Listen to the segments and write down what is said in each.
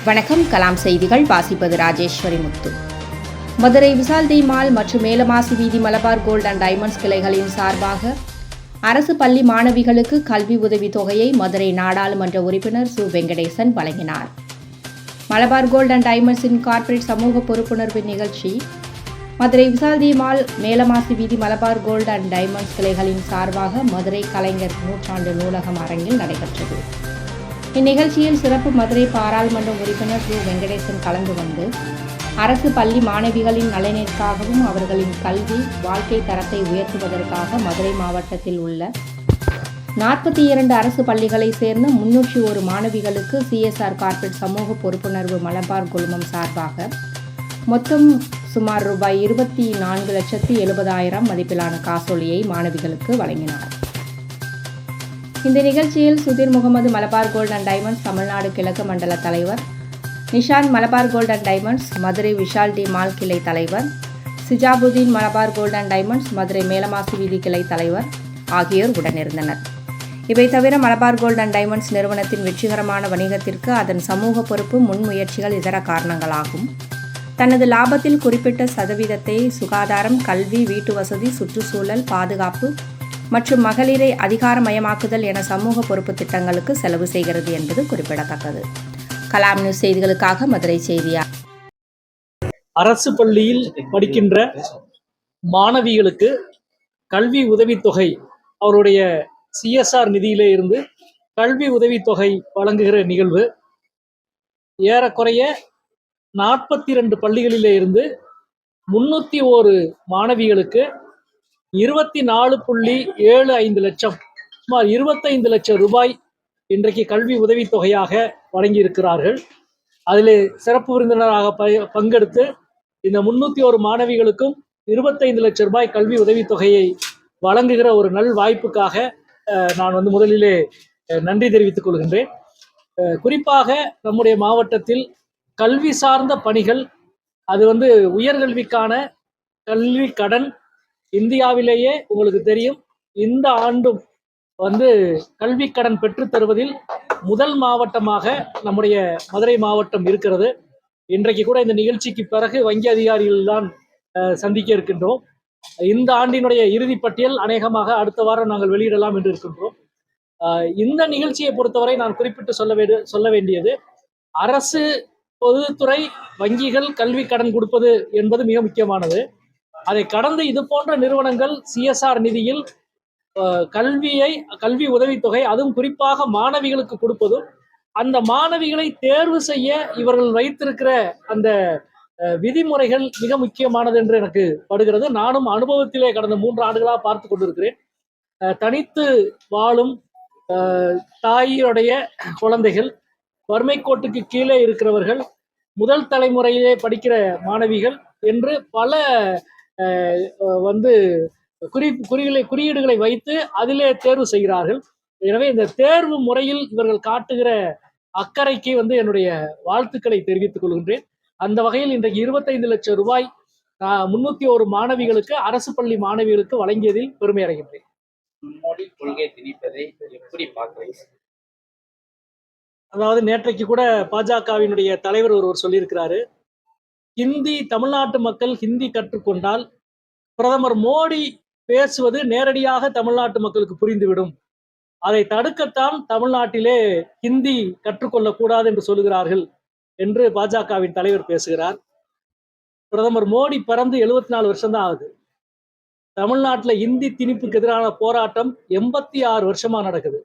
வணக்கம். கலாம் செய்திகள் வாசிப்பது ராஜேஸ்வரி முத்து. மதுரை விசால் டி மால் மற்றும் மேலமாசி வீதி மலபார் கோல்ட் அண்ட் டைமண்ட்ஸ் கிளைகளின் சார்பாக அரசு பள்ளி மாணவிகளுக்கு கல்வி உதவித் தொகையை மதுரை நாடாளுமன்ற உறுப்பினர் சு வெங்கடேசன் வழங்கினார். மலபார் கோல்ட் அண்ட் டைமண்ட்ஸின் கார்ப்பரேட் சமூக பொறுப்புணர்வு நிகழ்ச்சி மதுரை விசால் டி மால் மேலமாசி வீதி மலபார் கோல்ட் அண்ட் டைமண்ட்ஸ் கிளைகளின் சார்பாக மதுரை கலைஞர் நூற்றாண்டு நூலகம் அரங்கில் நடைபெற்றது. இந்நிகழ்ச்சியில் சிறப்பு மதுரை பாராளுமன்ற உறுப்பினர் சு வெங்கடேசன் கலந்து கொண்டு அரசு பள்ளி மாணவிகளின் நலனிற்காகவும் அவர்களின் கல்வி வாழ்க்கை தரத்தை உயர்த்துவதற்காக மதுரை மாவட்டத்தில் உள்ள 42 அரசு பள்ளிகளை சேர்ந்த 301 மாணவிகளுக்கு CSR கார்ப்பரேட் சமூக பொறுப்புணர்வு மலபார் குழுமம் சார்பாக மொத்தம் சுமார் ரூபாய் 24,70,000 மதிப்பிலான காசோலையை மாணவிகளுக்கு வழங்கினார். இந்த நிகழ்ச்சியில் Sudheer Mohammed Malabar gold and diamonds Tamil Nadu கிழக்கு மண்டல தலைவர், Nishan Malabar gold and diamonds Madurai Vishal de mall கிளை தலைவர், Sijabudheen Malabar gold and diamonds Madurai Melamasi வீதி கிளை தலைவர் ஆகியோர் உடனிருந்தனர். இவை தவிர மலபார் கோல்ட் அண்ட் டைமண்ட்ஸ் நிறுவனத்தின் வெற்றிகரமான வணிகத்திற்கு அதன் சமூக பொறுப்பு, முன்முயற்சிகள் இதர காரணங்களாகும். தனது லாபத்தில் குறிப்பிட்ட சதவீதத்தை சுகாதாரம், கல்வி, வீட்டு வசதி, சுற்றுச்சூழல் பாதுகாப்பு மற்றும் மகளிரை அதிகாரமயமாக்குதல் என சமூக பொறுப்பு திட்டங்களுக்கு செலவு செய்கிறது என்பது குறிப்பிடத்தக்கது. கலாம் நியூஸ் செய்திகளுக்காக மதுரை செய்தியா. அரசு பள்ளியில் படிக்கின்ற மாணவிகளுக்கு கல்வி உதவித்தொகை அவருடைய CSR நிதியிலே இருந்து கல்வி உதவித்தொகை வழங்குகிற நிகழ்வு ஏறக்குறைய 42 பள்ளிகளிலே இருந்து 301 மாணவிகளுக்கு 24.75 லட்சம், சுமார் 25 லட்சம் ரூபாய் இன்றைக்கு கல்வி உதவித்தொகையாக வழங்கியிருக்கிறார்கள். அதிலே சிறப்பு விருந்தினராக பங்கெடுத்து இந்த 301 மாணவிகளுக்கும் 25 லட்சம் ரூபாய் கல்வி உதவித்தொகையை வழங்குகிற ஒரு நல் வாய்ப்புக்காக நான் முதலிலே நன்றி தெரிவித்துக் கொள்கின்றேன். குறிப்பாக நம்முடைய மாவட்டத்தில் கல்வி சார்ந்த பணிகள், அது உயர்கல்விக்கான கல்வி கடன் இந்தியாவிலேயே உங்களுக்கு தெரியும், இந்த ஆண்டும் கல்வி கடன் பெற்று தருவதில் முதல் மாவட்டமாக நம்முடைய மதுரை மாவட்டம் இருக்கிறது. இன்றைக்கு கூட இந்த நிகழ்ச்சிக்கு பிறகு வங்கி அதிகாரிகள் தான் சந்திக்க இருக்கின்றோம். இந்த ஆண்டினுடைய இறுதி பட்டியல் அநேகமாக அடுத்த வாரம் நாங்கள் வெளியிடலாம் என்று இருக்கின்றோம். இந்த நிகழ்ச்சியை பொறுத்தவரை நான் குறிப்பிட்டு சொல்ல வேண்டியது, அரசு, பொதுத்துறை வங்கிகள் கல்வி கடன் கொடுப்பது என்பது மிக முக்கியமானது. அதை கடந்து இது போன்ற நிறுவனங்கள் CSR நிதியில் கல்வி உதவித்தொகை, அதுவும் குறிப்பாக மாணவிகளுக்கு கொடுப்பதும், அந்த மாணவிகளை தேர்வு செய்ய இவர்கள் வைத்திருக்கிற அந்த விதிமுறைகள் மிக முக்கியமானது என்று எனக்கு படுகிறது. நானும் அனுபவத்திலே கடந்த 3 ஆண்டுகளாக பார்த்து கொண்டிருக்கிறேன். தனித்து வாழும் தாயுடைய குழந்தைகள், வறுமை கோட்டுக்கு கீழே இருக்கிறவர்கள், முதல் தலைமுறையிலே படிக்கிற மாணவிகள் என்று பல குறியீடுகளை வைத்து அதிலே தேர்வு செய்கிறார்கள். எனவே இந்த தேர்வு முறையில் இவர்கள் காட்டுகிற அக்கறைக்கு என்னுடைய வாழ்த்துக்களை தெரிவித்துக் கொள்கின்றேன். அந்த வகையில் இன்றைக்கு 25 லட்சம் ரூபாய் 301 மாணவிகளுக்கு, அரசு பள்ளி மாணவிகளுக்கு வழங்கியதில் பெருமை அடைகின்றேன். முன்னோடி கொள்கை திணிப்பதை எப்படி பார்க்கிறீங்க? அதாவது நேற்றைக்கு கூட பாஜகவினுடைய தலைவர் ஒருவர் சொல்லியிருக்கிறாரு, ஹிந்தி தமிழ்நாட்டு மக்கள் ஹிந்தி கற்றுக்கொண்டால் பிரதமர் மோடி பேசுவது நேரடியாக தமிழ்நாட்டு மக்களுக்கு புரிந்துவிடும், அதை தடுக்கத்தான் தமிழ்நாட்டிலே ஹிந்தி கற்றுக்கொள்ளக்கூடாது என்று சொல்லுகிறார்கள் என்று பாஜகவின் தலைவர் பேசுகிறார். பிரதமர் மோடி பிறந்து 74 வருஷம் தான் ஆகுது. தமிழ்நாட்டில் ஹிந்தி திணிப்புக்கு எதிரான போராட்டம் 86 வருஷமா நடக்குது.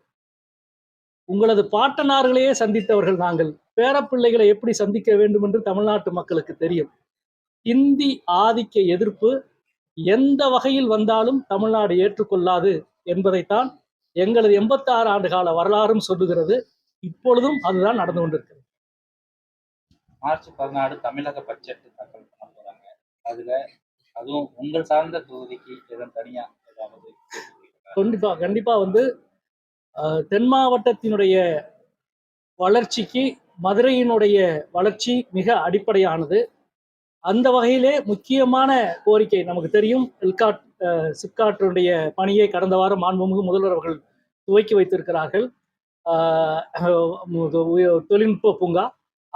உங்களது பாட்டனார்களையே சந்தித்தவர்கள் நாங்கள், பேரப்பிள்ளைகளை எப்படி சந்திக்க வேண்டும் என்று தமிழ்நாட்டு மக்களுக்கு தெரியும். ஹிந்தி ஆதிக்க எதிர்ப்பு எந்த வகையில் வந்தாலும் தமிழ்நாடு ஏற்றுக்கொள்ளாது என்பதைத்தான் எங்களது 86 ஆண்டு கால வரலாறும் சொல்லுகிறது. இப்பொழுதும் அதுதான் நடந்து கொண்டிருக்கிறது. மார்ச் 14 தமிழக பட்ஜெட் தாக்கல் பண்ண போறாங்க. அதுவும் உங்கள் சார்ந்த தொகுதிக்கு எதுவும் தனியா ஏதாவது? கண்டிப்பா தென் மாவட்டத்தினுடைய வளர்ச்சிக்கு மதுரையினுடைய வளர்ச்சி மிக அடிப்படையானது. அந்த வகையிலே முக்கியமான கோரிக்கை நமக்கு தெரியும், சிப்காட்டினுடைய பணியை கடந்த வாரம் மாண்புமிகு முதல்வர் அவர்கள் துவக்கி வைத்திருக்கிறார்கள். தொழில்நுட்ப பூங்கா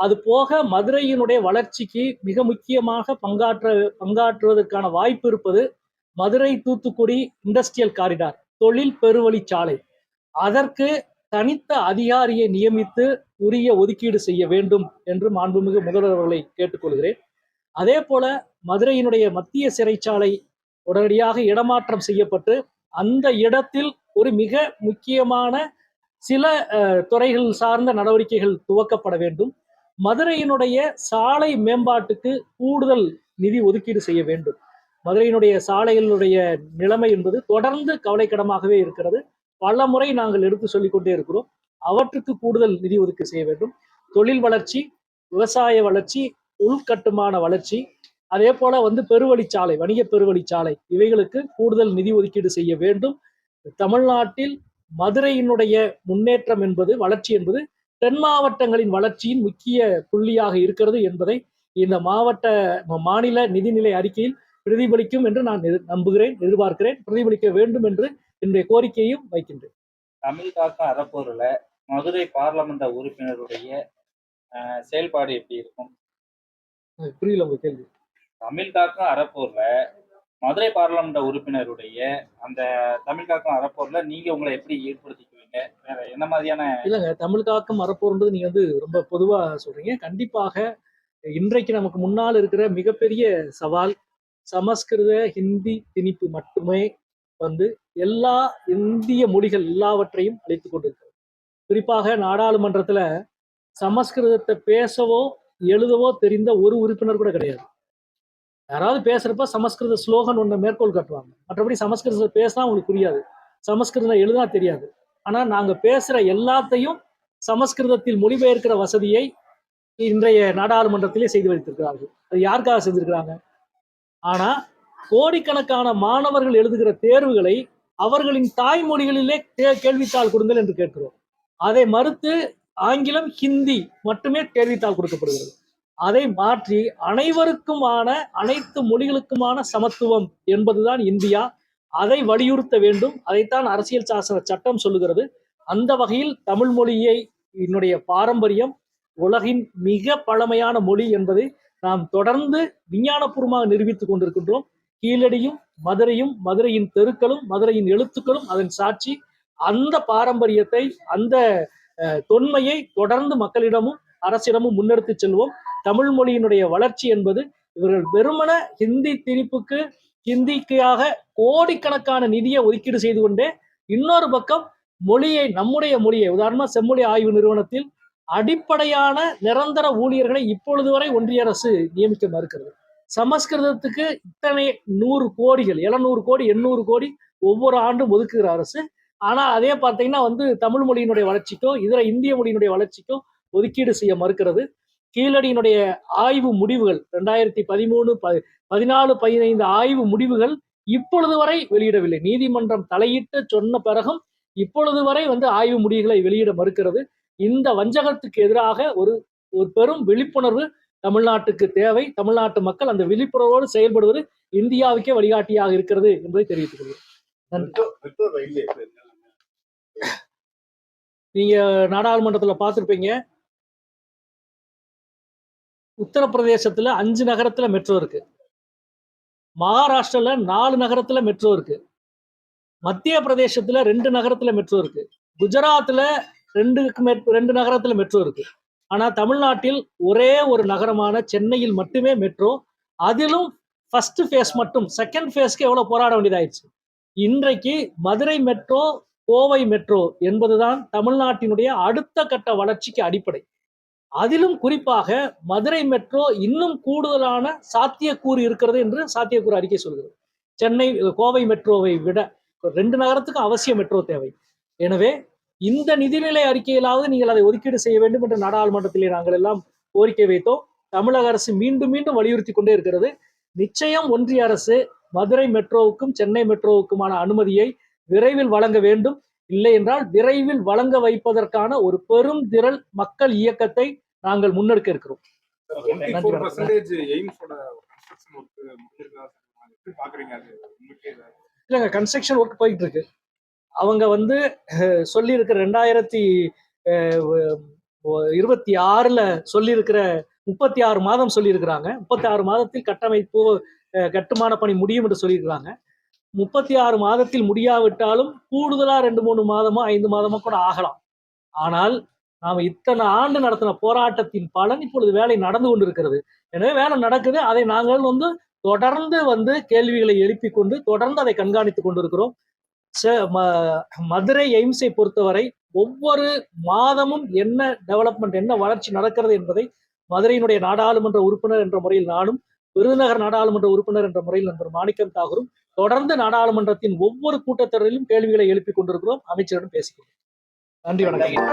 அது போக மதுரையினுடைய வளர்ச்சிக்கு மிக முக்கியமாக பங்காற்றுவதற்கான வாய்ப்பு இருப்பது மதுரை தூத்துக்குடி இண்டஸ்ட்ரியல் காரிடார், தொழில் பெருவழிச்சாலை. அதற்கு தனித்த அதிகாரியை நியமித்து உரிய ஒதுக்கீடு செய்ய வேண்டும் என்று மாண்புமிகு முதல்வர் அவர்களை கேட்டுக்கொள்கிறேன். அதே போல மதுரையினுடைய மத்திய சிறைச்சாலை உடனடியாக இடமாற்றம் செய்யப்பட்டு அந்த இடத்தில் ஒரு மிக முக்கியமான சில துறைகள் சார்ந்த நடவடிக்கைகள் துவக்கப்பட வேண்டும். மதுரையினுடைய சாலை மேம்பாட்டுக்கு கூடுதல் நிதி ஒதுக்கீடு செய்ய வேண்டும். மதுரையினுடைய சாலைகளுடைய நிலைமை என்பது தொடர்ந்து கவலைக்கிடமாகவே இருக்கிறது. பல முறை நாங்கள் எடுத்து சொல்லிக்கொண்டே இருக்கிறோம். அவற்றுக்கு கூடுதல் நிதி ஒதுக்கீடு செய்ய வேண்டும். தொழில் வளர்ச்சி, விவசாய வளர்ச்சி, உள்கட்டுமான வளர்ச்சி, அதே போல பெருவழிச்சாலை, வணிக பெருவழிச்சாலை, இவைகளுக்கு கூடுதல் நிதி ஒதுக்கீடு செய்ய வேண்டும். தமிழ்நாட்டில் மதுரையினுடைய முன்னேற்றம் என்பது, வளர்ச்சி என்பது தென் மாவட்டங்களின் வளர்ச்சியின் முக்கிய புள்ளியாக இருக்கிறது என்பதை இந்த மாநில நிதிநிலை அறிக்கையில் பிரதிபலிக்கும் என்று நான் நம்புகிறேன், எதிர்பார்க்கிறேன். பிரதிபலிக்க வேண்டும் என்று என்னுடைய கோரிக்கையும் வைக்கின்றேன். தமிழ் காக்கும் அறப்போர்ல மதுரை பார்லமெண்ட் உறுப்பினருடைய செயல்பாடு எப்படி இருக்கும்? புரியல உங்க கேள்வி. தமிழ் காக்கும் அறப்போர்ல மதுரை பார்லமெண்ட் உறுப்பினருடைய அந்த தமிழ் காக்கும் அறப்போர்ல நீங்க உங்களை எப்படி ஈடுபடுத்திக்குவீங்க? வேற என்ன மாதிரியான? இல்லைங்க, தமிழ் காக்கும் அறப்போர்ன்றது நீங்க ரொம்ப பொதுவா சொல்றீங்க. கண்டிப்பாக இன்றைக்கு நமக்கு முன்னால் இருக்கிற மிகப்பெரிய சவால் சமஸ்கிருத ஹிந்தி திணிப்பு மட்டுமே எல்லா இந்திய மொழிகள் எல்லாவற்றையும் அழைத்துக் கொண்டிருக்கிறது. குறிப்பாக நாடாளுமன்றத்துல சமஸ்கிருதத்தை பேசவோ எழுதவோ தெரிந்த ஒரு உறுப்பினர் கூட கிடையாது. யாராவது பேசுறப்ப சமஸ்கிருத ஸ்லோகன் ஒன்று மேற்கோள் காட்டுவாங்க. மற்றபடி சமஸ்கிருதத்தை பேசினா உங்களுக்கு புரியாது, சமஸ்கிருதம் எழுதா தெரியாது. ஆனா நாங்க பேசுற எல்லாத்தையும் சமஸ்கிருதத்தில் மொழிபெயர்க்கிற வசதியை இன்றைய நாடாளுமன்றத்திலே செய்து வைத்திருக்கிறார்கள். அது யாருக்காக செஞ்சிருக்கிறாங்க? ஆனா கோடிக்கணக்கான மாணவர்கள் எழுதுகிற தேர்வுகளை அவர்களின் தாய்மொழிகளிலே கேள்வித்தாள் கொடுங்கள் என்று கேட்கிறோம். அதை மறுத்து ஆங்கிலம், ஹிந்தி மட்டுமே கேள்வித்தாள் கொடுக்கப்படுகிறது. அதை மாற்றி அனைவருக்குமான, அனைத்து மொழிகளுக்குமான சமத்துவம் என்பதுதான் இந்தியா. அதை வலியுறுத்த வேண்டும். அதைத்தான் அரசியல் சாசன சட்டம் சொல்லுகிறது. அந்த வகையில் தமிழ் மொழியை என்னுடைய பாரம்பரியம், உலகின் மிக பழமையான மொழி என்பதை நாம் தொடர்ந்து விஞ்ஞானபூர்வமாக நிரூபித்துக் கொண்டிருக்கின்றோம். கீழடியும் மதுரையும், மதுரையின் தெருக்களும், மதுரையின் எழுத்துக்களும் அதன் சாட்சி. அந்த பாரம்பரியத்தை, அந்த தொன்மையை தொடர்ந்து மக்களிடமும் அரசிடமும் முன்னெடுத்து செல்வோம். தமிழ் மொழியினுடைய வளர்ச்சி என்பது இவர்கள் வெறுமன ஹிந்தி திணிப்புக்கு, ஹிந்திக்காக கோடிக்கணக்கான நிதியை ஒதுக்கீடு செய்து கொண்டே இன்னொரு பக்கம் மொழியை, நம்முடைய மொழியை, உதாரணமா செம்மொழி ஆய்வு நிறுவனத்தில் அடிப்படையான நிரந்தர ஊழியர்களை இப்பொழுது வரை ஒன்றிய அரசு நியமிக்க மறுக்கிறது. சமஸ்கிருதத்துக்கு இத்தனை 100 கோடிகள், 700 கோடி 800 கோடி ஒவ்வொரு ஆண்டும் ஒதுக்குகிற அரசு. ஆனா அதே பார்த்தீங்கன்னா தமிழ் மொழியினுடைய வளர்ச்சிக்கோ இதர இந்திய மொழியினுடைய வளர்ச்சிக்கோ ஒதுக்கீடு செய்ய மறுக்கிறது. கீழடியினுடைய ஆய்வு முடிவுகள் 2013, 14, 15 ஆய்வு முடிவுகள் இப்பொழுது வரை வெளியிடவில்லை. நீதிமன்றம் தலையிட்டு சொன்ன பிறகும் இப்பொழுது வரை ஆய்வு முடிவுகளை வெளியிட மறுக்கிறது. இந்த வஞ்சகத்துக்கு எதிராக ஒரு பெரும் விழிப்புணர்வு தமிழ்நாட்டுக்கு தேவை. தமிழ்நாட்டு மக்கள் அந்த விழிப்புணர்வோடு செயல்படுவது இந்தியாவுக்கே வழிகாட்டியாக இருக்கிறது என்பதை தெரிவித்துக் கொள்கிறேன். நீங்க நாடாளுமன்றத்துல பார்த்திருப்பீங்க, உத்தரப்பிரதேசத்துல 5 நகரத்துல மெட்ரோ இருக்கு, மகாராஷ்டிரால 4 நகரத்துல மெட்ரோ இருக்கு, மத்திய பிரதேசத்துல 2 நகரத்துல மெட்ரோ இருக்கு, குஜராத்ல 2 நகரத்துல மெட்ரோ இருக்கு. ஆனா தமிழ்நாட்டில் ஒரே ஒரு நகரமான சென்னையில் மட்டுமே மெட்ரோ. அதிலும் ஃபர்ஸ்ட் ஃபேஸ் மட்டும், செகண்ட் ஃபேஸ்க்கு எவ்வளவு போராட வேண்டியதாயிடுச்சு. இன்றைக்கு மதுரை மெட்ரோ, கோவை மெட்ரோ என்பதுதான் தமிழ்நாட்டினுடைய அடுத்த கட்ட வளர்ச்சிக்கு அடிப்படை. அதிலும் குறிப்பாக மதுரை மெட்ரோ இன்னும் கூடுதலான சாத்தியக்கூறு இருக்கிறது என்று சாத்தியக்கூறு அறிக்கை சொல்கிறது. கோவை மெட்ரோவை விட 2 நகரத்துக்கும் அவசியம் மெட்ரோ தேவை. எனவே இந்த நிதிநிலை அறிக்கையிலாவது நீங்கள் அதை ஒதுக்கீடு செய்ய வேண்டும் என்று நாடாளுமன்றத்திலே நாங்கள் எல்லாம் கோரிக்கை வைத்தோம். தமிழக அரசு மீண்டும் மீண்டும் வலியுறுத்தி கொண்டே இருக்கிறது. நிச்சயம் ஒன்றிய அரசு மதுரை மெட்ரோவுக்கும் சென்னை மெட்ரோவுக்குமான அனுமதியை விரைவில் வழங்க வேண்டும். இல்லை என்றால் விரைவில் வழங்க வைப்பதற்கான ஒரு பெரும் திரள் மக்கள் இயக்கத்தை நாங்கள் முன்னெடுக்க இருக்கிறோம். இல்லைங்க, கன்ஸ்ட்ரக்ஷன் ஒர்க் போயிட்டு இருக்கு. அவங்க சொல்லி இருக்கிற 26ல சொல்லியிருக்கிற 36 மாதம் சொல்லியிருக்கிறாங்க. 36 மாதத்தில் கட்டமைப்பு கட்டுமான பணி முடியும் என்று சொல்லியிருக்கிறாங்க. 36 மாதத்தில் முடியாவிட்டாலும் கூடுதலா 2-3 மாதமோ 5 மாதமோ கூட ஆகலாம். ஆனால் நாம இத்தனை ஆண்டு நடத்தின போராட்டத்தின் பலன் இப்பொழுது வேலை நடந்து கொண்டிருக்கிறது. எனவே வேலை நடக்குது. அதை நாங்கள் தொடர்ந்து கேள்விகளை எழுப்பிக் கொண்டு தொடர்ந்து அதை கண்காணித்துக் கொண்டிருக்கிறோம். மதுரை எய்ம்ஸை பொறுத்தவரை ஒவ்வொரு மாதமும் என்ன டெவலப்மெண்ட், என்ன வளர்ச்சி நடக்கிறது என்பதை மதுரையினுடைய நாடாளுமன்ற உறுப்பினர் என்ற முறையில் நானும், விருதுநகர் நாடாளுமன்ற உறுப்பினர் என்ற முறையில் நண்பர் மாணிக்கம் தாகூரும் தொடர்ந்து நாடாளுமன்றத்தின் ஒவ்வொரு கூட்டத்தொடரிலும் கேள்விகளை எழுப்பிக் கொண்டிருக்கிறோம். அமைச்சரிடம் பேசிக்கிறோம். நன்றி, வணக்கம்.